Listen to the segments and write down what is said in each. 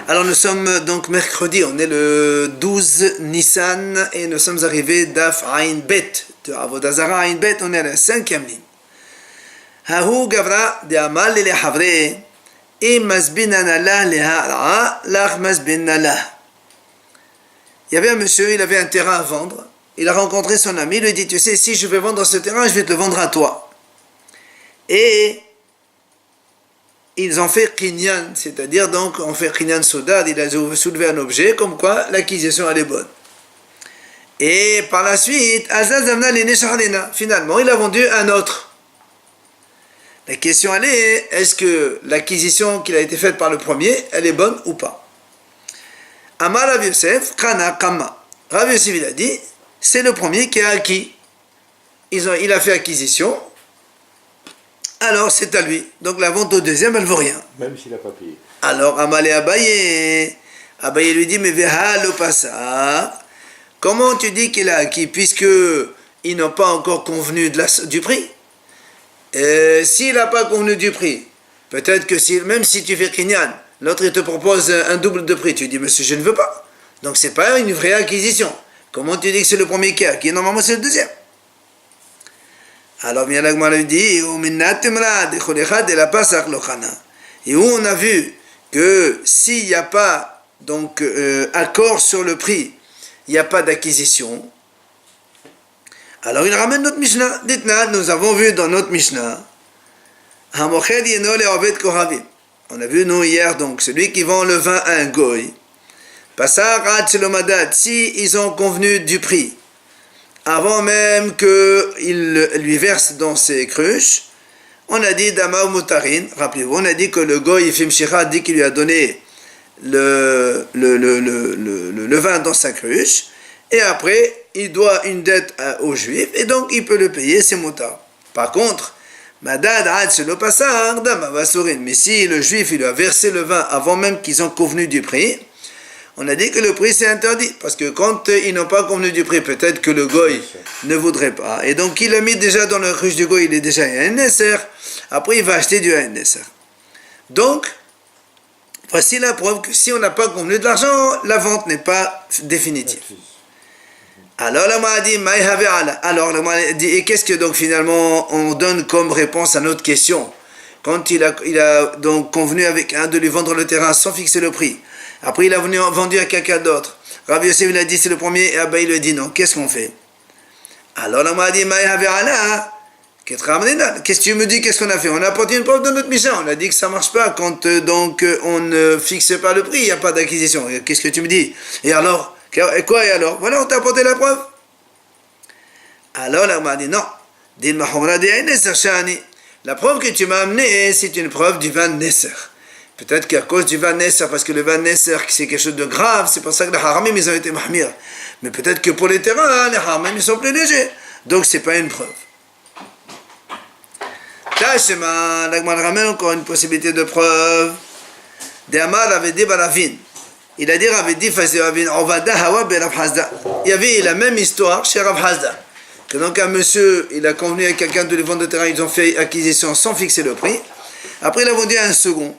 Alors nous sommes donc mercredi, on est le 12 Nissan et nous sommes arrivés d'Af Ain Bet, de Avodah Zarah Ain Bet, on est à la 5e ligne. Hahu gavra de amal le havre et masbinana la leha lach masbinana. Il y avait un monsieur, il avait un terrain à vendre. Il a rencontré son ami, il lui dit, tu sais, si je vais vendre ce terrain, je vais te le vendre à toi. Et ils ont fait kinyan, c'est-à-dire donc on fait kinyan sodad, il a soulevé un objet, comme quoi l'acquisition elle est bonne. Et par la suite, finalement il a vendu un autre. La question elle est, est-ce que l'acquisition qui a été faite par le premier, elle est bonne ou pas? Amar Rav Yosef, Kana Kama. Rav Yosef il a dit, c'est le premier qui a acquis. Il a fait acquisition. Alors c'est à lui. Donc la vente au deuxième, elle ne vaut rien. Même s'il n'a pas payé. Alors Amalé Abaye. Abaye lui dit, mais veha lo passa. Comment tu dis qu'il a acquis puisque ils n'ont pas encore convenu du prix? S'il n'a pas convenu du prix, peut-être que même si tu fais kinyan, l'autre il te propose un double de prix. Tu dis, monsieur, je ne veux pas. Donc c'est pas une vraie acquisition. Comment tu dis que c'est le premier qui a acquis? Normalement c'est le deuxième. Alors bien l'Agma lui dit, et où on a vu que s'il n'y a pas donc accord sur le prix, il n'y a pas d'acquisition. Alors il ramène notre Mishnah. Dites-nous, nous avons vu dans notre Mishnah, on a vu nous hier donc celui qui vend le vin à un goy, si ils ont convenu du prix, avant même qu'il lui verse dans ses cruches, on a dit Dama ou Mutarin, rappelez-vous, on a dit que le goy Yifim Shira dit qu'il lui a donné le vin dans sa cruche, et après il doit une dette aux juifs, et donc il peut le payer, c'est mutar. Par contre, Madad Ad Shelo Pasar, Dama Vasurin, mais si le juif il lui a versé le vin avant même qu'ils ont convenu du prix, on a dit que le prix c'est interdit, parce que quand ils n'ont pas convenu du prix, peut-être que le goy ne voudrait pas, et donc il a mis déjà dans la cruche du goy, il est déjà un Nesser, après il va acheter du Nesser. Donc, voici la preuve que si on n'a pas convenu de l'argent, la vente n'est pas définitive. Alors la m'a dit, alors la m'a dit, et qu'est-ce que donc finalement on donne comme réponse à notre question? Quand il a donc convenu avec un de lui vendre le terrain sans fixer le prix, après il a vendu à quelqu'un d'autre, Rav Yosef il a dit c'est le premier, et Abba il lui a dit non, qu'est-ce qu'on fait? Alors la m'a dit, qu'est-ce que tu me dis, qu'est-ce qu'on a fait? On a apporté une preuve de notre mission, on a dit que ça ne marche pas quand donc on ne fixe pas le prix, il n'y a pas d'acquisition. Qu'est-ce que tu me dis? Et alors? Et quoi et alors? Voilà, on t'a apporté la preuve. Alors la m'a dit non, la preuve que tu m'as amené, c'est une preuve du vin Nesser. Peut-être qu'à cause du vin Nesser, parce que le vin Nesser c'est quelque chose de grave, c'est pour ça que les haramim ils ont été mahmir. Mais peut-être que pour les terrains, les haramim ils sont plus légers. Donc c'est pas une preuve. Tachema, l'Agman ramène encore une possibilité de preuve. D'Amar avait dit Baravin. Il a dit avait dit il y avait la même histoire chez Rav Hazda. Que donc un monsieur, il a convenu avec quelqu'un de lui vendre le terrain, ils ont fait acquisition sans fixer le prix. Après il a vendu à un second.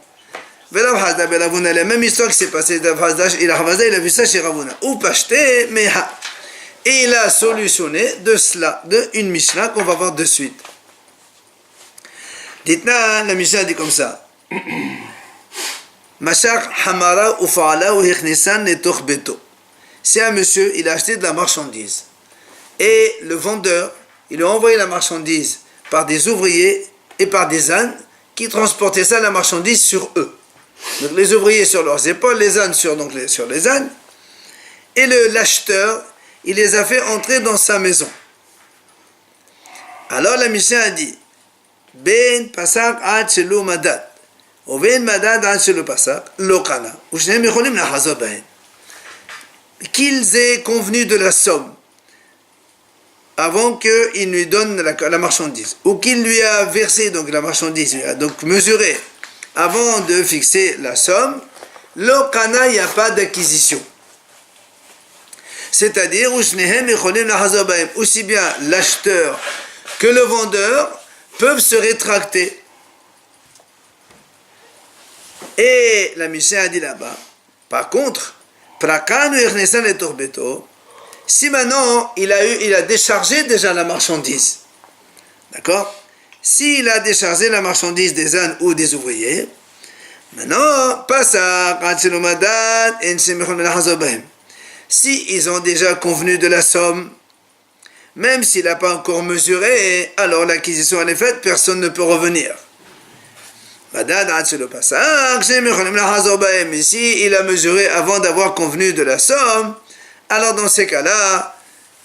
La même histoire qui s'est passée de Rav Hazda, il a vu ça chez Ravuna. Ou pashte meha. Et il a solutionné de cela, de une Mishnah qu'on va voir de suite. Dites-nous, la Mishnah dit comme ça. C'est un monsieur, il a acheté de la marchandise. Et le vendeur, il a envoyé la marchandise par des ouvriers et par des ânes qui transportaient ça, la marchandise, sur eux. Donc les ouvriers sur leurs épaules, les ânes sur les ânes. Et l'acheteur, il les a fait entrer dans sa maison. Alors la Mishnah a dit, Ben pasak ad shelo madad. Qu'ils aient convenu de la somme avant qu'il lui donne la marchandise, ou qu'il lui a versé donc la marchandise, donc mesuré avant de fixer la somme, l'okana, il n'y a pas d'acquisition. C'est-à-dire, aussi bien l'acheteur que le vendeur peuvent se rétracter. Et la Mishnah a dit là-bas, Par contre, si maintenant il a déchargé déjà la marchandise, d'accord? S'il a déchargé la marchandise des ânes ou des ouvriers, maintenant, si ils ont déjà convenu de la somme, même s'il n'a pas encore mesuré, alors l'acquisition elle est faite, personne ne peut revenir. Mais si il a mesuré avant d'avoir convenu de la somme, alors dans ces cas-là,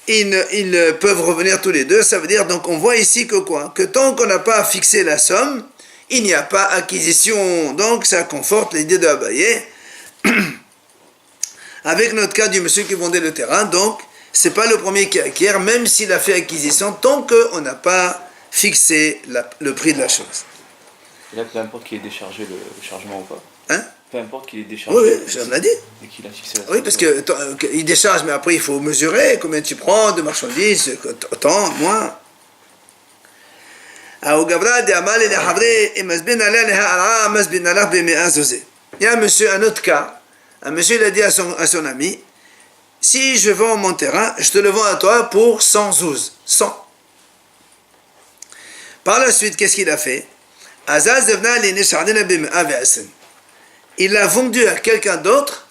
ils peuvent revenir tous les deux. Ça veut dire, donc on voit ici que quoi? Que tant qu'on n'a pas fixé la somme, il n'y a pas acquisition. Donc ça conforte l'idée de Abaye. Avec notre cas du monsieur qui vendait le terrain, donc c'est pas le premier qui acquiert, même s'il a fait acquisition, tant qu'on n'a pas fixé le prix de la chose. Et là, peu importe qu'il ait déchargé le chargement ou pas. Hein? Peu importe qu'il ait déchargé. Oui, je l'ai dit. Et qu'il a fixé la Oui, parce qu'il décharge, mais après il faut mesurer combien tu prends de marchandises, autant, moins. Il y a un autre cas. Un monsieur il a dit à son ami, si je vends mon terrain, je te le vends à toi pour 100 zouz. 100. Par la suite, qu'est-ce qu'il a fait? Il l'a vendu à quelqu'un d'autre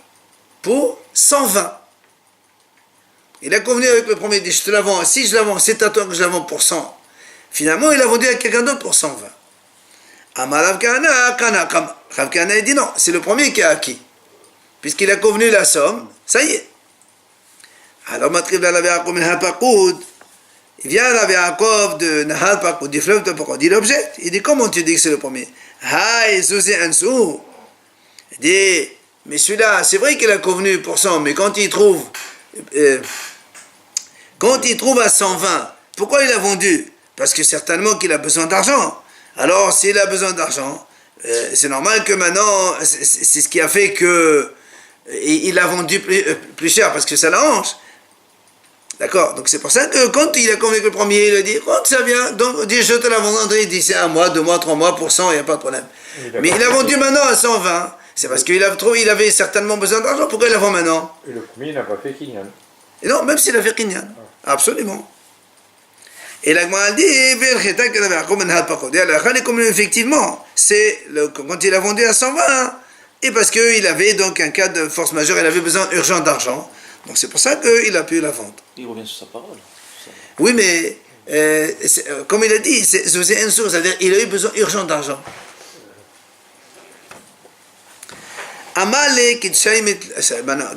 pour 120. Il a convenu avec le premier, il dit, je te la vends, si je la vends, c'est à toi que je la vends pour 100. Finalement, il a vendu à quelqu'un d'autre pour 120. Rav Kahana, il dit non, c'est le premier qui a acquis. Puisqu'il a convenu la somme, ça y est. Alors, il vient Rabbi Yaakov de Nahal Pakoud, du fleuve de Pakoud, il objecte. Il dit, comment tu dis que c'est le premier? Il dit, mais celui-là, c'est vrai qu'il a convenu pour 100, mais quand il trouve à 120, pourquoi il a vendu? Parce que certainement qu'il a besoin d'argent. Alors, s'il a besoin d'argent, c'est normal que maintenant, c'est ce qui a fait que il a vendu plus cher, parce que ça l'arrange. D'accord? Donc c'est pour ça que quand il a convenu le premier, il a dit, quand ça vient, donc il dit, je te la vendrai, il dit, c'est 1 mois, 2 mois, 3 mois, pour 100, il n'y a pas de problème. Mais il a vendu maintenant à 120, c'est parce qu'il avait certainement besoin d'argent, pourquoi il la vend maintenant? Et le premier n'a pas fait Kinyan. Et non, même s'il a fait Kinyan. Absolument. Et la Gemara dit, effectivement, c'est quand il a vendu à 120, et parce qu'il avait donc un cas de force majeure, il avait besoin urgent d'argent. Donc c'est pour ça qu'il a pu la vendre. Il revient sur sa parole. Oui, mais comme il a dit, c'est un sourd, c'est-à-dire qu'il a eu besoin urgent d'argent.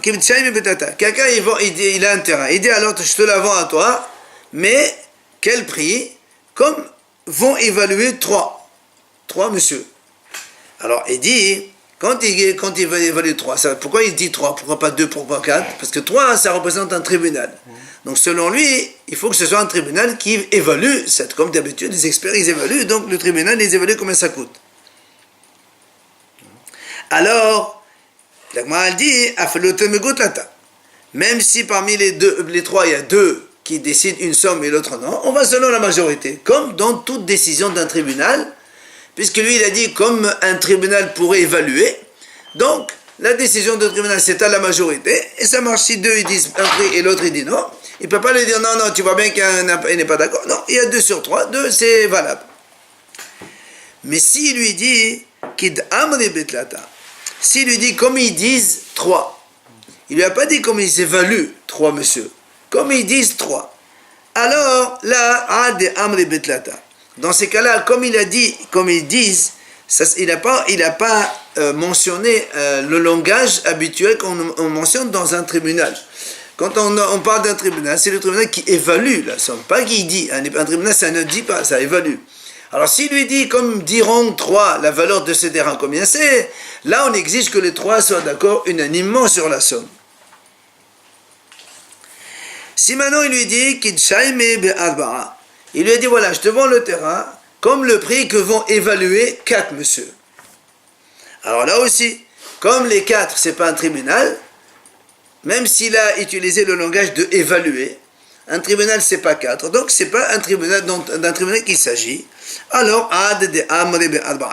Quelqu'un il a un terrain, il dit alors je te la vends à toi, mais quel prix? Comme vont évaluer trois monsieur. Alors il dit, quand il va évaluer 3, pourquoi il dit 3? Pourquoi pas 2, pourquoi 4? Parce que 3, ça représente un tribunal. Donc selon lui, il faut que ce soit un tribunal qui évalue, comme d'habitude, les experts, ils évaluent, donc le tribunal, ils évaluent combien ça coûte. Alors, la Gemara dit, même si parmi les 3, il y a 2 qui décident une somme et l'autre non, on va selon la majorité, comme dans toute décision d'un tribunal, puisque lui, il a dit, comme un tribunal pourrait évaluer, donc, la décision du tribunal, c'est à la majorité, et ça marche si 2, ils disent un prix, et l'autre, il dit non, il ne peut pas lui dire, non, tu vois bien qu'il n'est pas d'accord, non, il y a 2 sur 3, 2, c'est valable. Mais s'il lui dit, s'il lui dit, comme ils disent 3, il ne lui a pas dit comme ils évaluent 3, monsieur, comme ils disent 3, alors, là, ad amri betlata. Dans ces cas-là, comme il a dit, comme ils disent, il n'a pas mentionné le langage habituel qu'on mentionne dans un tribunal. Quand on parle d'un tribunal, c'est le tribunal qui évalue la somme, pas qui dit. Un tribunal, ça ne dit pas, ça évalue. Alors s'il lui dit, comme diront 3, la valeur de ce terrain, combien c'est, là on exige que les 3 soient d'accord unanimement sur la somme. Si maintenant il lui dit, il lui a dit, voilà, je te vends le terrain comme le prix que vont évaluer 4 monsieur. Alors là aussi, comme les 4, c'est pas un tribunal, même s'il a utilisé le langage de évaluer, Un tribunal, c'est pas 4. Donc, c'est pas un tribunal d'un tribunal qu'il s'agit. Alors,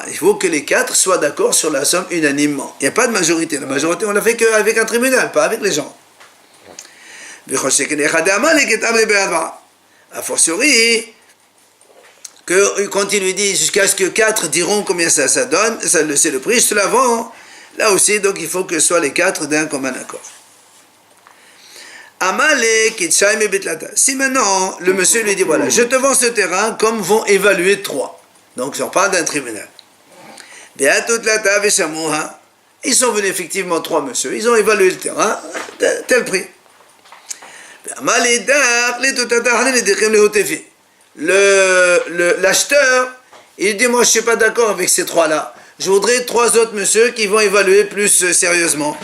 il faut que les 4 soient d'accord sur la somme unanimement. Il n'y a pas de majorité. La majorité, on l'a fait qu'avec un tribunal, pas avec les gens. A fortiori, que quand il lui dit jusqu'à ce que 4 diront combien ça donne, c'est le prix, je te la vends. Là aussi, donc il faut que ce soit les 4 d'un commun accord. Si maintenant le monsieur lui dit voilà, je te vends ce terrain comme vont évaluer 3. Donc on parle d'un tribunal. Ils sont venus effectivement 3 monsieur, ils ont évalué le terrain, tel prix. L'acheteur, il dit moi je ne suis pas d'accord avec ces 3 là. Je voudrais 3 autres monsieur qui vont évaluer plus sérieusement.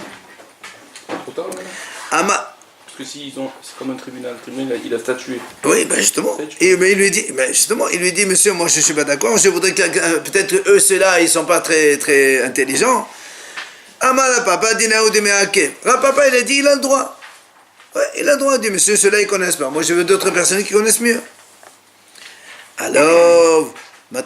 Parce que c'est comme un tribunal, le tribunal il a statué. Oui, ben justement. Mais il lui dit, monsieur, moi je ne suis pas d'accord, je voudrais que peut-être eux, ceux-là, ils ne sont pas très, très intelligents. Papa, il a dit, il a le droit. Ouais, il a le droit, il dit, monsieur, ceux-là, ils ne connaissent pas. Moi, je veux d'autres personnes qui connaissent mieux. Alors, il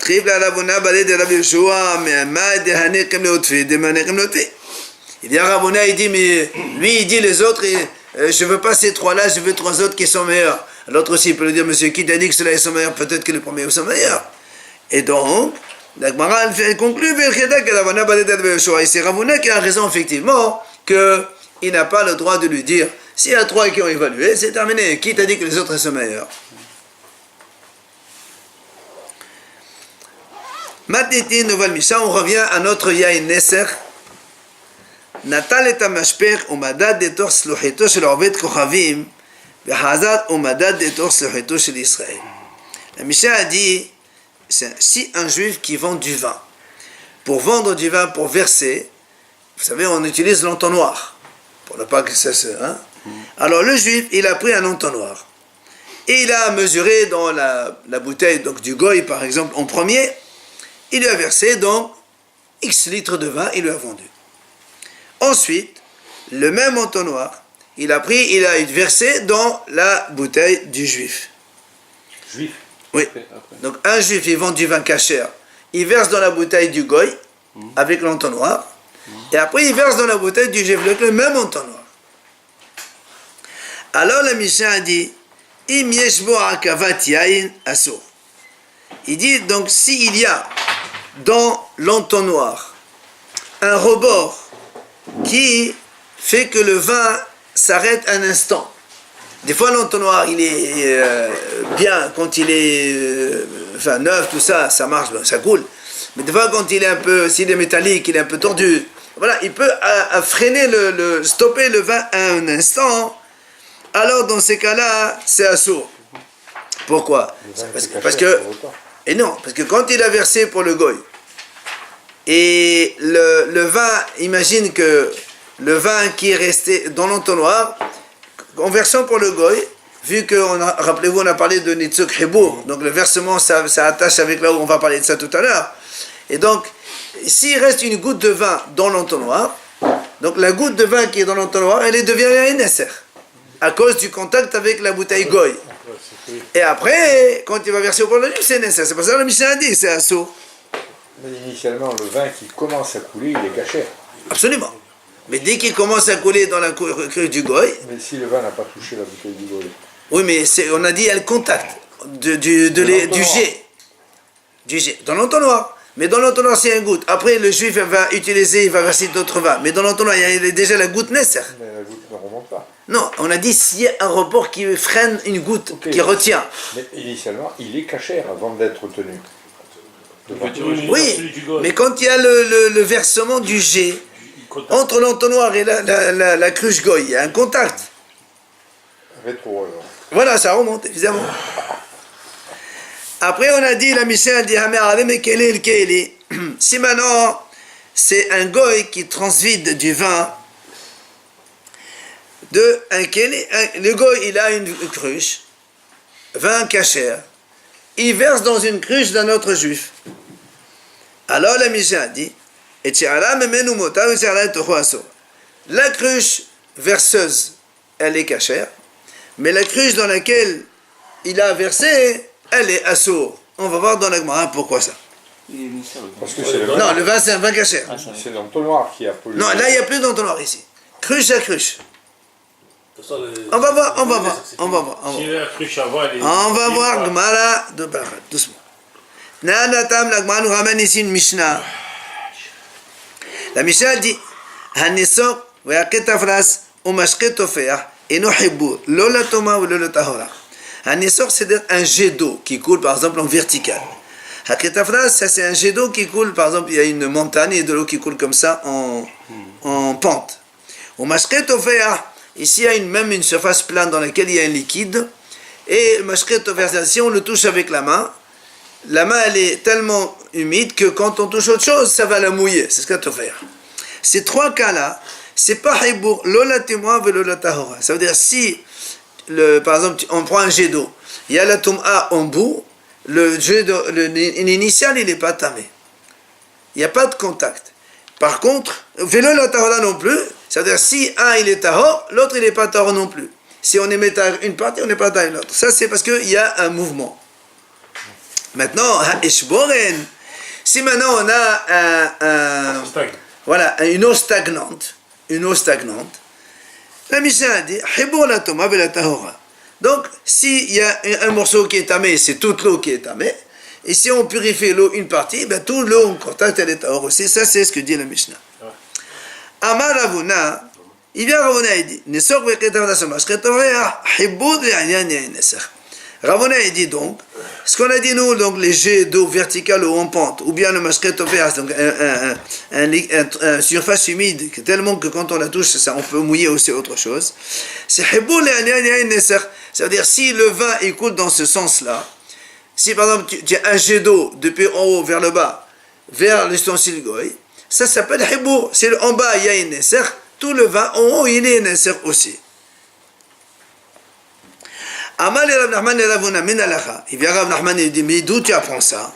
dit à Rabona, il dit, mais lui, il dit les autres, je veux pas ces 3-là, je veux 3 autres qui sont meilleurs. L'autre aussi, il peut lui dire, monsieur, qui t'a dit que ceux-là ils sont meilleurs, peut-être que les premiers sont meilleurs. Et donc, la Gemara, elle conclut, et c'est Rabona qui a raison, effectivement, qu'il n'a pas le droit de lui dire, s'il y a 3 qui ont évalué, c'est terminé. Qui t'a dit que les autres sont meilleurs? Maintenant, nouvelle Mishnah, on revient à notre Yain Nesser. נטל את המשפך ומדד לתוך סלוחתו של עובד כוכבים וחזר ומדד לתוך סלוחתו של ישראל. La Mishnah a dit, si un juif qui vend du vin, pour vendre du vin, pour verser, vous savez, on utilise l'entonnoir, pour ne pas que ça se... Hein? Alors le juif, il a pris un entonnoir, et il a mesuré dans la bouteille donc, du goy, par exemple, en premier, il lui a versé donc X litres de vin, il lui a vendu. Ensuite, le même entonnoir, il a versé dans la bouteille du juif. Juif? Oui. Après. Donc un juif, il vend du vin cachère, il verse dans la bouteille du goy, avec l'entonnoir, et après il verse dans la bouteille du juif, avec le même entonnoir. Alors la Mishnah a dit, Im yeshbo akavat yain asur. Il dit, donc s'il y a dans l'entonnoir un rebord qui fait que le vin s'arrête un instant. Des fois, l'entonnoir, il est bien, quand il est neuf, tout ça, ça marche, ça coule. Mais des fois, quand il est un peu, s'il est métallique, il est un peu tordu, voilà, il peut freiner, stopper le vin un instant. Alors, dans ces cas-là, c'est assourd. Pourquoi? Parce que quand il a versé pour le goy, et le vin, imagine que le vin qui est resté dans l'entonnoir, en versant pour le goy, vu que, rappelez-vous, on a parlé de Nitzuk Hebour, donc le versement, ça attache avec là où on va parler de ça tout à l'heure. Et donc, s'il reste une goutte de vin dans l'entonnoir, donc la goutte de vin qui est dans l'entonnoir, elle devient un Nesser, à cause du contact avec la bouteille goy. Et après, quand il va verser au produit, c'est Nesser. C'est pour ça que la Mishnah a dit, c'est assaut. Mais initialement, le vin qui commence à couler, il est caché. Absolument. Mais dès qu'il commence à couler dans la crue du goy... Mais si le vin n'a pas touché la bouteille du goy. Oui, mais on a dit, il y a le contact du jet. Du jet. Dans l'entonnoir. Mais dans l'entonnoir, c'est une goutte. Après, le juif va verser d'autres vins. Mais dans l'entonnoir, il y a déjà la goutte Nesser. Mais la goutte ne remonte pas. Non, on a dit s'il y a un report qui freine une goutte, qui retient. Mais initialement, il est caché avant d'être tenu. Oui, mais quand il y a le versement du jet, entre l'entonnoir et la cruche goy, il y a un contact. Rétro alors. Voilà, ça remonte, évidemment. Après, on a dit, la Mishnah dit, si maintenant, c'est un goy qui transvide du vin, le goy, il a une cruche, vin cachère, il verse dans une cruche d'un autre juif. Alors la Mishnah dit, la cruche verseuse, elle est cachère, Mais la cruche dans laquelle il a versé, elle est assour. On va voir dans la Gemara pourquoi ça. Parce que c'est le Non, le vin c'est un vin cachère. C'est l'entonnoir qui a pollué. Non, là il n'y a plus d'entonnoir ici. Cruche à cruche. On va voir. Si la cruche avant, elle est. On va voir Gemara de Barad, doucement. Nanatam, la Gemara nous ramène ici une Mishnah. La Mishnah dit Hanisok, Veaketafras, Umashketofeah, et no Hibur, Lola Toma ou Lola Tahora. Hanisok, c'est un jet d'eau qui coule par exemple en vertical. Haketafras, ça c'est un jet d'eau qui coule, par exemple, il y a une montagne et de l'eau qui coule comme ça en pente. Umashketofeah, ici il y a même une surface plane dans laquelle il y a un liquide. Et Mashketofeah, si on le touche avec la main elle est tellement humide que quand on touche autre chose, ça va la mouiller. C'est ce qu'il faut faire. Ces trois cas-là, c'est pas hibour, lola témoin ve lola tahora. Ça veut dire si, par exemple, on prend un jet d'eau, il y a la tom'a en bout, le jet d'eau, l'initial, il n'est pas tamé. Il n'y a pas de contact. Par contre, ve lola tahora non plus, ça veut dire si un il est tahor, l'autre il n'est pas tahor non plus. Si on émet une partie, on n'est pas tahor l'autre. Ça c'est parce qu'il y a un mouvement. Maintenant, si maintenant on a une eau stagnante, la Mishnah dit donc, s'il y a un morceau qui est tamé, c'est toute l'eau qui est tamée, et si on purifie l'eau une partie, ben, toute l'eau en contact, elle est tahor aussi. Ça, c'est ce que dit la Mishnah. Amar Ravuna, il vient Ravuna, il dit Ravuna, il dit donc, ce qu'on a dit nous, donc les jets d'eau verticale ou en pente, ou bien le mashketofeas, donc un surface humide, tellement que quand on la touche, ça, on peut mouiller aussi autre chose. C'est hibour le anyan neser. Ça veut dire, si le vin il coule dans ce sens-là, si par exemple tu as un jet d'eau depuis en haut vers le bas, vers l'ustensile goy, ça s'appelle hibour. Si en bas il y a une neser, tout le vin en haut il est neser aussi. Amal Rav Nachman et Ravuna min alacha. Il vient Rav Nachman et il dit, mais d'où tu apprends ça?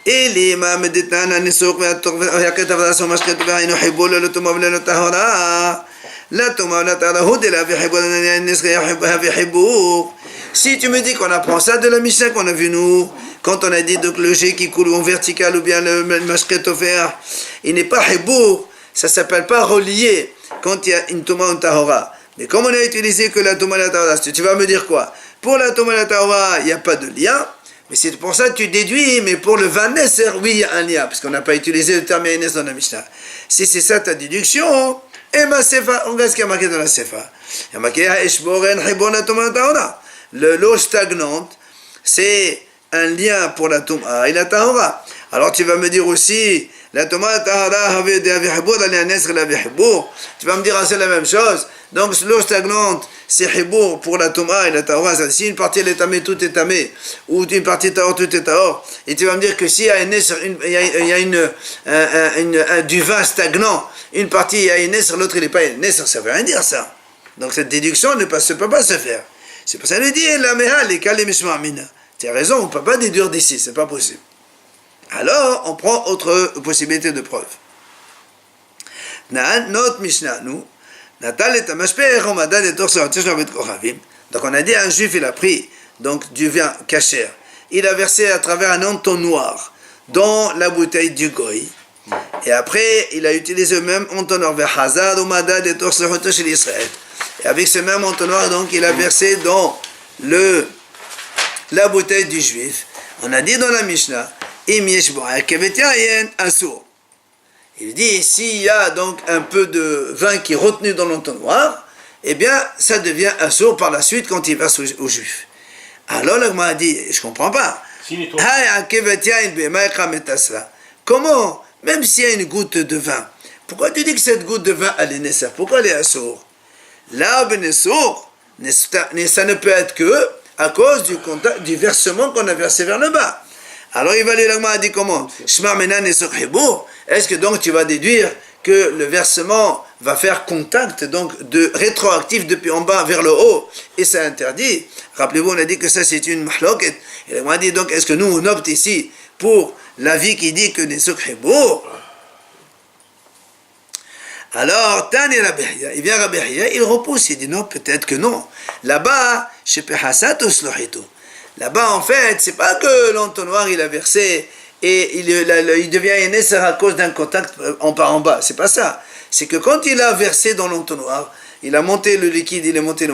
Et l'imam d'Etnan anisok ve'aket avdas umashket ve'ainu hibul le tuma le tahora la tuma la tahora hudela ve'hibul ve'hibul. Si tu me dis qu'on apprend ça de la Mishnah qu'on a vu nous, quand on a dit donc le jet qui coule en vertical ou bien le mashket offert, il n'est pas hibul, ça s'appelle pas relié quand il y a une tuma ou une tahora. Mais comme on a utilisé que la Toma la Tahora, tu vas me dire quoi? Pour la Toma la Tahora, il n'y a pas de lien, mais c'est pour ça que tu déduis, mais pour le vin Nesser, oui, il y a un lien, parce qu'on n'a pas utilisé le terme Yaines dans la Mishnah. Si c'est ça ta déduction, et ma Sefa, on regarde ce qu'il y a marqué dans la Sefa. Il y a marqué Heshboren Hebon la Toma la Tahora. L'eau stagnante, c'est un lien pour la Toma et la Tahora. Alors tu vas me dire aussi, la Toma la Tahora, tu vas me dire, c'est la même chose. Donc l'eau stagnante, c'est hibour pour la toma et la tahora. Si une partie elle est tamée, tout est tamé, ou une partie tahor, tout est tahor. Et tu vas me dire que s'il y a du vin stagnant, une partie il y a une nesr, l'autre il n'est pas une nesr, ça veut rien dire ça. Donc cette déduction ne peut pas se faire. C'est pour ça qu'il dit la meha les kale mishma'mina. Tu as raison, on ne peut pas déduire d'ici, c'est pas possible. Alors on prend autre possibilité de preuve. Notre Mishnah, nous. Donc on a dit un juif il a pris donc du vin cachère, il a versé à travers un entonnoir dans la bouteille du goy, et après il a utilisé le même entonnoir vers Hazard ou Madad et Torseroto chez l'Israël, et avec ce même entonnoir donc il a versé dans la bouteille du juif. On a dit dans la Mishnah il dit, s'il y a donc un peu de vin qui est retenu dans l'entonnoir, eh bien, ça devient un sourd par la suite quand il verse aux juifs. Alors, l'Agma a dit, je ne comprends pas. Comment, même s'il y a une goutte de vin, pourquoi tu dis que cette goutte de vin, elle est nécessaire? Pourquoi elle est un sourd? Là, ça ne peut être que à cause du versement qu'on a versé vers le bas. Alors il va aller l'agma a dit comment? Est-ce que donc tu vas déduire que le versement va faire contact donc de rétroactif depuis en bas vers le haut et c'est interdit? Rappelez-vous, on a dit que ça c'est une mahloket. Et l'agma a dit donc est-ce que nous on opte ici pour l'avis qui dit que Nesok Hibur? Alors, Tani Rabbi Hiya, il vient Rabbi Hiya, il repousse, il dit non, peut-être que non. Là-bas, chez Pehasat Oslohito. Là-bas, en fait, c'est pas que l'entonnoir il a versé et il devient un Nesser à cause d'un contact en bas. C'est pas ça. C'est que quand il a versé dans l'entonnoir, il a monté le liquide, il est monté,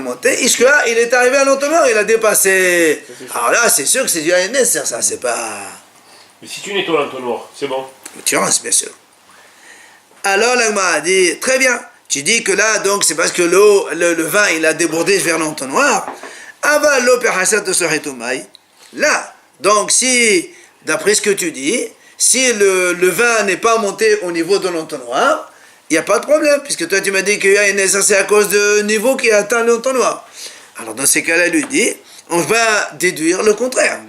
Ishka, il est arrivé à l'entonnoir, il a dépassé. Alors là, c'est sûr que c'est du Nesser, ça, c'est pas. Mais si tu nettoies l'entonnoir, c'est bon. Tu rentres, bien sûr. Alors l'Agma a dit, très bien, tu dis que là, donc, c'est parce que le vin, il a débordé vers l'entonnoir. Aval l'eau perhasat sohitumai. Là, donc, si, d'après ce que tu dis, si le vin n'est pas monté au niveau de l'entonnoir, il n'y a pas de problème, puisque toi, tu m'as dit qu'il y a une essence, c'est à cause du niveau qui atteint l'entonnoir. Alors, dans ces cas-là, lui dit, on va déduire le contraire.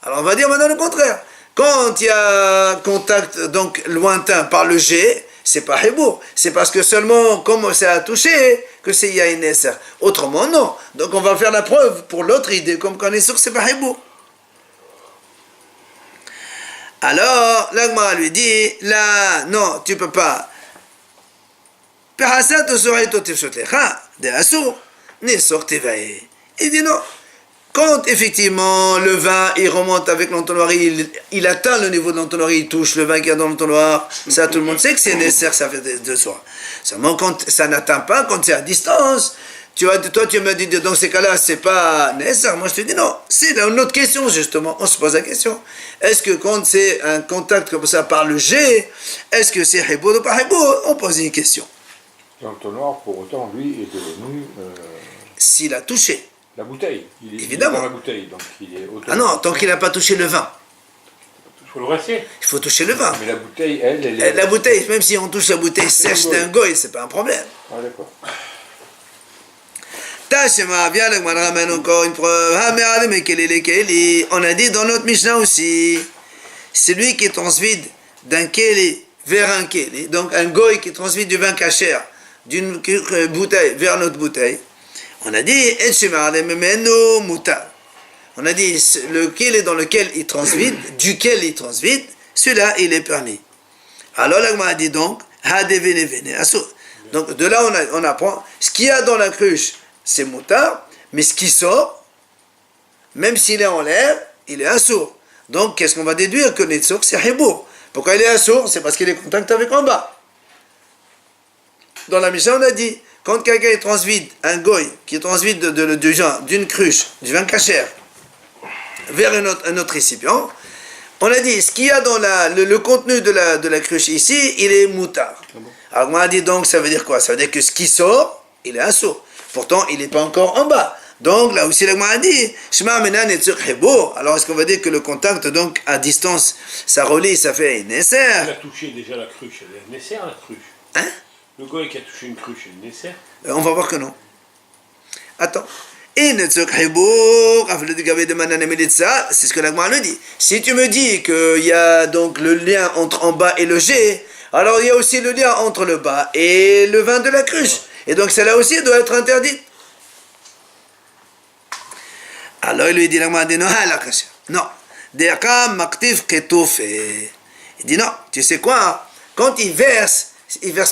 Alors, on va dire maintenant le contraire. Quand il y a contact donc lointain par le jet, c'est pas Hibour. C'est parce que seulement, comme ça a touché, que c'est Yain Nesser. Autrement, non. Donc on va faire la preuve pour l'autre idée, comme qu'on est sûr que c'est pas Hibour. Alors, l'Agmara lui dit, là, non, tu peux pas. Il dit non. Quand effectivement le vin il remonte avec l'entonnoir, il atteint le niveau de l'entonnoir, il touche le vin qui est dans l'entonnoir, ça tout le monde sait que c'est nécessaire, ça fait de soi. Seulement quand ça n'atteint pas, quand c'est à distance, toi tu me dis dans ces cas-là c'est pas nécessaire, moi je te dis non, c'est une autre question justement, on se pose la question. Est-ce que quand c'est un contact comme ça par le jet, est-ce que c'est hibour ou pas hibour? On pose une question. L'entonnoir pour autant lui est devenu... S'il a touché. La bouteille, Évidemment. Il est dans la bouteille, donc il est autonome. Ah non, tant qu'il n'a pas touché le vin. Il faut le rincer. Il faut toucher le vin. Mais la bouteille, elle est... La bouteille, même si on touche la bouteille sèche d'un goy, c'est pas un problème. Ah d'accord. Tashema, viens là, on ramène encore une preuve. On a dit dans notre Mishnah aussi, celui qui transvide d'un keli vers un keli, donc un goy qui transvide du vin cachère d'une bouteille vers notre bouteille, on a dit, on a dit, lequel est dans lequel il transvide, duquel il transvide, celui-là, il est permis. Alors, l'Agma a dit donc, donc, de là, on apprend, ce qu'il y a dans la cruche, c'est moutar, mais ce qui sort, même s'il est en l'air, il est assourd. Donc, qu'est-ce qu'on va déduire? Que Netzok, c'est hibour. Pourquoi il est assourd? C'est parce qu'il est en contact avec en bas. Dans la Mishnah, on a dit, quand quelqu'un transvide, un goy, qui transvide d'une cruche, du vin cachère, vers un autre récipient, on a dit, ce qu'il y a dans le contenu de la cruche ici, il est moutard. Alors on a dit donc, ça veut dire quoi? Ça veut dire que ce qui sort, il est assourd. Pourtant, il n'est pas encore en bas. Donc là aussi, l'agma a dit, alors est-ce qu'on va dire que le contact, donc à distance, ça relie, ça fait nécessaire? Il a touché déjà la cruche, elle est nécessaire la cruche. Hein? Le gars qui a touché une cruche, il est nécessaire. On va voir que non. Attends. C'est ce que l'agma le dit. Si tu me dis qu'il y a donc le lien entre en bas et le jet, alors il y a aussi le lien entre le bas et le vin de la cruche. Et donc celle-là aussi doit être interdite. Alors il lui dit l'agma dit non. Il dit non, tu sais quoi? Quand il verse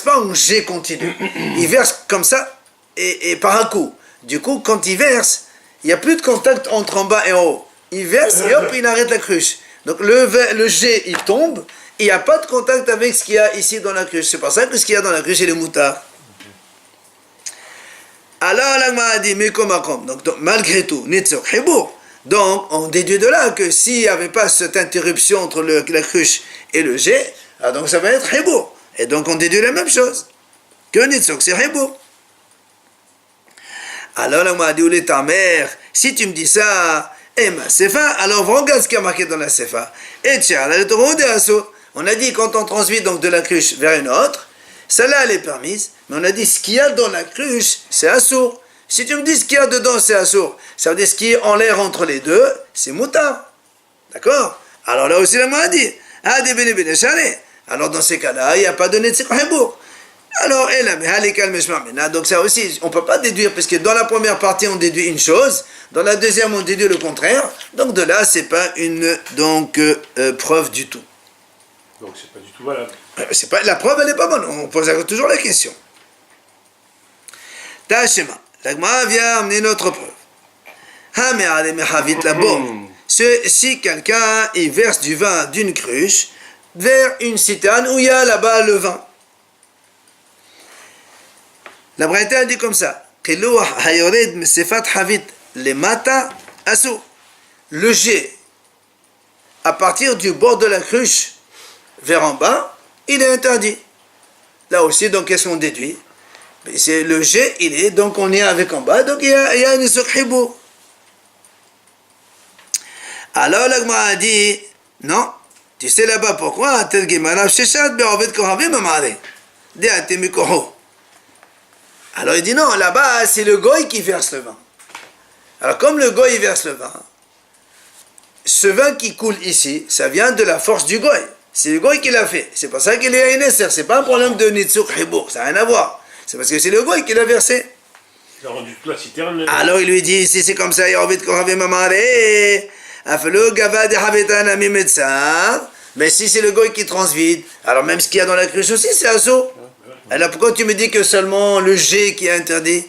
pas en jet continu. Il verse comme ça et par un coup. Du coup, quand il verse, il n'y a plus de contact entre en bas et en haut. Il verse et hop, il arrête la cruche. Donc le jet, il tombe, il n'y a pas de contact avec ce qu'il y a ici dans la cruche. C'est pour ça que ce qu'il y a dans la cruche, c'est le moutard. Alors, l'agma a dit, mais comme donc malgré tout, Netzok Hibour. Donc, on déduit de là que s'il n'y avait pas cette interruption entre la cruche et le jet, donc ça va être Hibour. Et donc, on déduit la même chose. Que Netzok, c'est Hibour. Alors, l'agma a dit, ou ta mère, si tu me dis ça, Sefa, alors regarde ce qui a marqué dans la Sefa. Et tiens, on a dit quand on transvite donc de la cruche vers une autre, celle-là elle est permise, mais on a dit ce qu'il y a dans la cruche, c'est assourd. Si tu me dis ce qu'il y a dedans, c'est assourd, ça veut dire ce qui est en l'air entre les deux, c'est moutard. D'accord? Alors là aussi, la a dit, alors dans ces cas-là, il n'y a pas de Netzek Hibour. Alors, donc ça aussi, on ne peut pas déduire, parce que dans la première partie, on déduit une chose, dans la deuxième, on déduit le contraire, donc de là, ce n'est pas une preuve du tout. Donc c'est pas du tout valable. C'est pas, la preuve, elle n'est pas bonne. On pose toujours la question. Tashema. La Gemara vient amener une autre preuve. Si quelqu'un il verse du vin d'une cruche vers une citerne où il y a là-bas le vin. La Braïta dit comme ça. Le jet à partir du bord de la cruche vers en bas, il est interdit. Là aussi, donc, qu'est-ce qu'on déduit? C'est le jet, il est, donc on est avec en bas, donc il y a une sukhibour. Alors la Gemara a dit, non, tu sais là-bas pourquoi? Alors il dit non, là-bas c'est le goy qui verse le vin. Alors comme le goy verse le vin, ce vin qui coule ici, ça vient de la force du goy. C'est le goy qui l'a fait. C'est pour ça qu'il est à Inesser. C'est pas un problème de Nitzuk Hibour, ça n'a rien à voir. C'est parce que c'est le goy qui l'a versé. Il a rendu toute la citerne. Alors il lui dit, si c'est comme ça, mais si c'est le goy qui transvide, alors même ce qu'il y a dans la cruche aussi, c'est assaut. Alors pourquoi tu me dis que seulement le jet qui est interdit?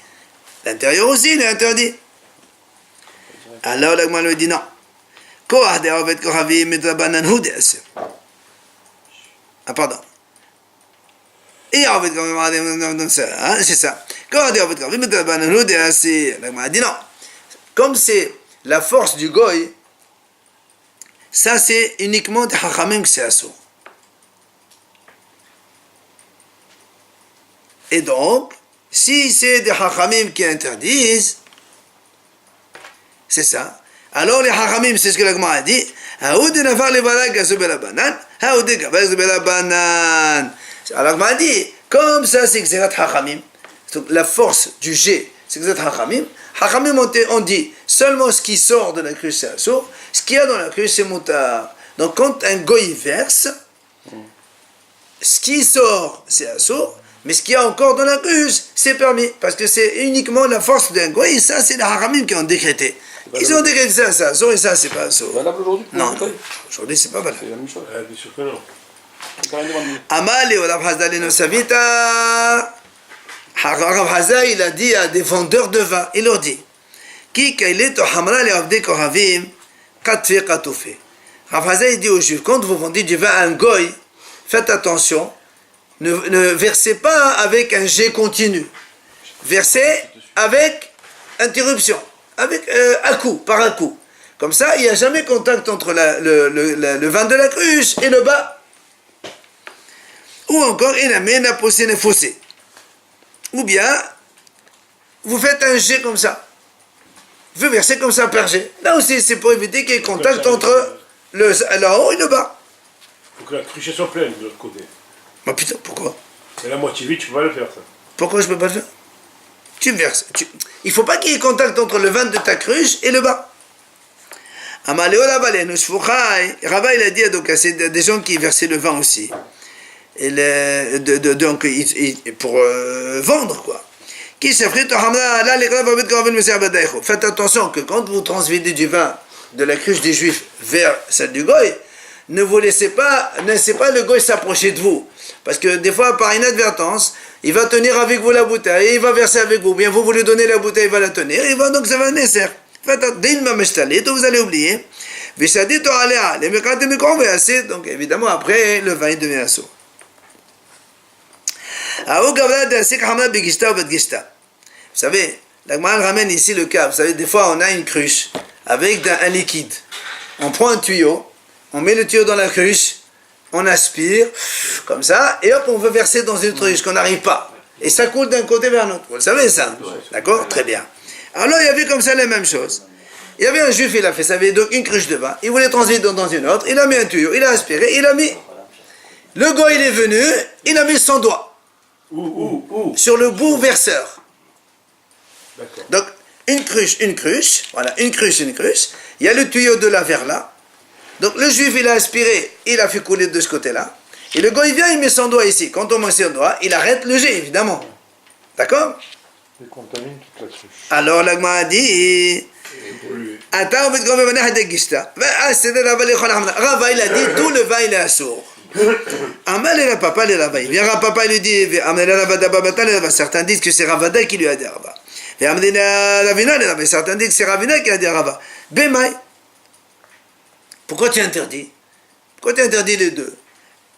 L'intérieur aussi, il est interdit. Alors l'agma lui dit non. Ah pardon. Et c'est ça. L'agma dit non. Comme c'est la force du goy, ça c'est uniquement des hachamim que c'est assaut. Et donc, si c'est des hachamim qui interdisent, c'est ça. Alors les hachamim, c'est ce que la Gemara a dit. Alors la Gemara a dit, comme ça c'est Xerat hachamim, la force du jet, c'est Xerat hachamim. Hachamim ont dit, seulement ce qui sort de la cruche c'est assour, ce qu'il y a dans la cruche c'est moutar. Donc quand un goy verse, ce qui sort c'est assour, mais ce qu'il y a encore dans la cruche, c'est permis, parce que c'est uniquement la force d'un goy, et ça, c'est les haramim qui ont décrété. Ils ont décrété ça, et ça, c'est pas ça. C'est valable aujourd'hui? Non, aujourd'hui, c'est pas valable. C'est la même chose. Bien sûr que non. Amale ou Rav Hazda leno savita. Rav Hazda, il a dit à des vendeurs de vin, il leur dit, Ki kaileto hamra le avde kohavim, katfe katoufe. Rav Hazda, il dit aux Juifs, quand vous vendez du vin à un goy, faites attention. Ne versez pas avec un jet continu. Versez avec interruption, avec un coup, par un coup. Comme ça, il n'y a jamais contact entre le vin de la cruche et le bas. Ou encore, il amène à pousser les fossés. Ou bien, vous faites un jet comme ça. Vous versez comme ça par jet. Là aussi, c'est pour éviter qu'il y ait contact entre le haut et le bas. Il faut que la cruche soit pleine de l'autre côté. Mais putain, pourquoi? C'est la moitié vide, tu peux pas le faire ça. Pourquoi je peux pas le faire? Tu verses. Il ne faut pas qu'il y ait contact entre le vin de ta cruche et le bas. Rabat, il a dit donc à des gens qui versaient le vin aussi. Et donc, pour vendre, quoi. Faites attention que quand vous transvidez du vin de la cruche des Juifs vers celle du Goy, ne laissez pas le Goy s'approcher de vous. Parce que des fois, par inadvertance, il va tenir avec vous la bouteille, et il va verser avec vous. Bien, vous lui donnez la bouteille, il va la tenir, et donc ça va naître. Faites attention, vous allez oublier. Donc évidemment, après, le vin il devient assaut. Vous savez, la Gemara ramène ici le cas. Vous savez, des fois, on a une cruche avec un liquide. On prend un tuyau, on met le tuyau dans la cruche, on aspire, comme ça, et hop, on veut verser dans une cruche qu'on n'arrive pas. Et ça coule d'un côté vers l'autre. Vous le savez, ça? D'accord? Très bien. Alors, il y avait comme ça les mêmes choses. Il y avait un juif, il a fait ça, avait donc une cruche de vin, il voulait transiter dans une autre, il a mis un tuyau, il a aspiré, il a mis. Le gars, il est venu, il a mis son doigt. Sur le bout verseur. Donc, une cruche, voilà, une cruche, il y a le tuyau de là vers là. Donc, le juif, il a aspiré, il a fait couler de ce côté-là. Et le gars, il vient, il met son doigt ici. Quand on met son doigt, il arrête le jet, évidemment. D'accord? Il contamine toute la cruche. Alors, l'agma a dit... Rava, il a dit, tout le vin, il est assourd. Amal et papa les Rava. Il vient à papa, il lui dit certains disent que c'est Ravada qui lui a dit Rava. Certains disent que c'est Ravina qui a dit Rava. Bemai. Pourquoi tu interdis? Pourquoi tu interdis les deux?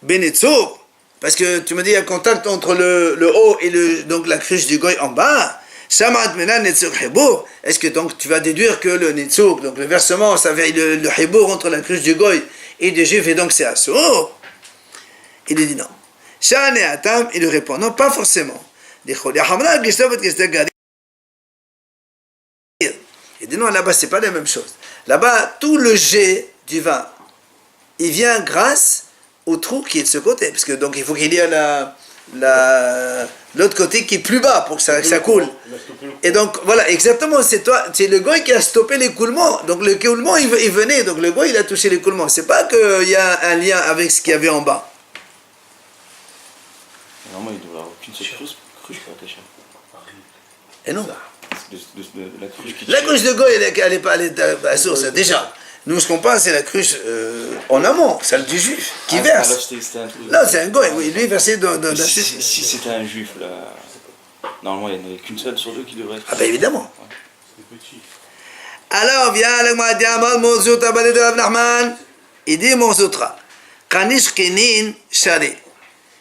Benetzo. Parce que tu me dis il y a contact entre le haut et donc la cruche du goy en bas. Est-ce que donc tu vas déduire que le Nitzuk, donc le versement, ça veut le hibour entre la cruche du goy et des juifs, et donc c'est assourd? Il lui dit non. Il lui répond non, pas forcément. Il dit non, là-bas c'est pas la même chose. Là-bas, tout le jet du vin, il vient grâce au trou qui est de ce côté, parce que donc il faut qu'il y ait l'autre côté qui est plus bas pour que ça coule. Et donc voilà, exactement, c'est le goy qui a stoppé l'écoulement. Donc l'écoulement il venait, donc le goy il a touché l'écoulement. C'est pas qu'il y a un lien avec ce qu'il y avait en bas. Normalement, il doit avoir qu'une seule cruche pour attacher. Et non. La cruche qui La cruche de goy elle est pas à la source déjà. Nous, ce qu'on pense, c'est la cruche en amont, celle du juif, qui verse. Non, c'est un goy, oui, lui versé dans si c'était un juif, là, normalement, il n'y en avait qu'une seule sur deux qui devrait être. Ah ben évidemment. C'est petit. Alors, vient le Mahdiamal Mozout Abadé de Rav Nachman. Il dit Mozoutra. Kanish Kenin Shari.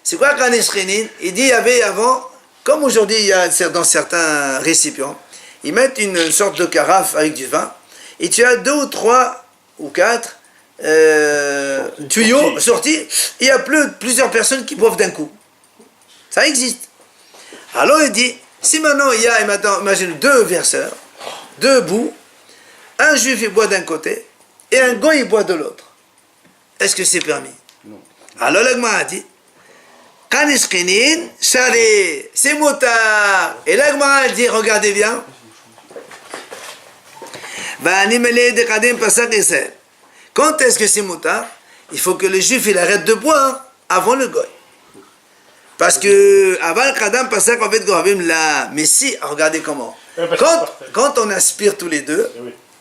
C'est quoi Kanish Kenin? Il dit il y avait avant, comme aujourd'hui, il y a dans certains récipients, ils mettent une sorte de carafe avec du vin, et tu as 2 ou 3 ou 4 tuyaux sortis, il y a plusieurs personnes qui boivent d'un coup. Ça existe. Alors il dit, si maintenant il y a, imagine 2 verseurs, 2 bouts, un juif il boit d'un côté, et un goy il boit de l'autre. Est-ce que c'est permis? Non. Alors l'agma a dit, Kanishkinin, Shari, c'est motard. Et l'agma a dit, regardez bien, quand est-ce que c'est motard? Il faut que le juif il arrête de boire avant le goy. Parce que avant le kadam pasak en fait goravim là. Mais si, regardez comment. Quand on aspire tous les deux,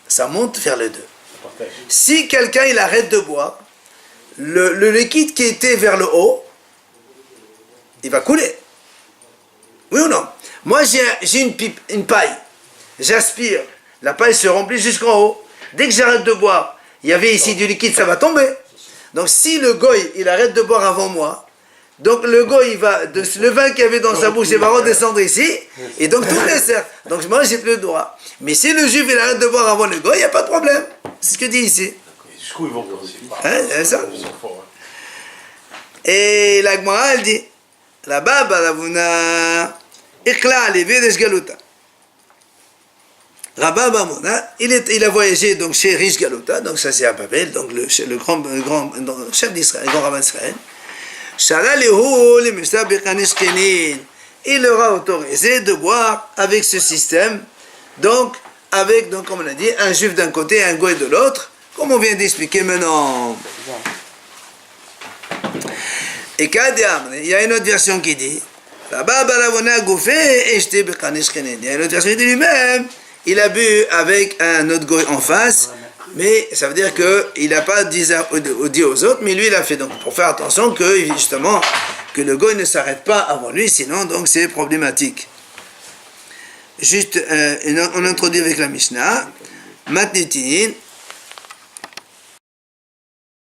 ça monte vers les deux. Si quelqu'un il arrête de boire, le liquide qui était vers le haut, il va couler. Oui ou non? Moi j'ai une pipe, une paille. J'aspire. La paille se remplit jusqu'en haut. Dès que j'arrête de boire, il y avait ici du liquide, ça va tomber. Donc si le goy, il arrête de boire avant moi, donc le goy, le vin qu'il y avait dans sa bouche, il va redescendre ici, et donc tout dessert. Donc moi, j'ai plus le droit. Mais si le juif, il arrête de boire avant le goy, il n'y a pas de problème. C'est ce que dit ici. Jusqu'où ils vont commencer? C'est ça. Et la Gemara, elle dit, là-bas, Baravuna, Ikla, Levedesh Galuta. Rabba Bamona, il a voyagé donc chez Rish Galuta, donc ça c'est à Babel, donc le grand chef d'Israël, le grand rabbin d'Israël. Il leur a autorisé de boire avec ce système, donc comme on a dit, un juif d'un côté et un goy de l'autre, comme on vient d'expliquer maintenant. Et il y a une autre version qui dit, Rabba Baravona Goufé et Shte Bekanesh Kenin. Il y a une autre version qui dit lui-même, il a bu avec un autre goy en face, mais ça veut dire qu'il n'a pas dit aux autres, mais lui il a fait. Donc pour faire attention que justement que le goy ne s'arrête pas avant lui, sinon donc c'est problématique. Juste on introduit avec la Mishnah, Matnitin,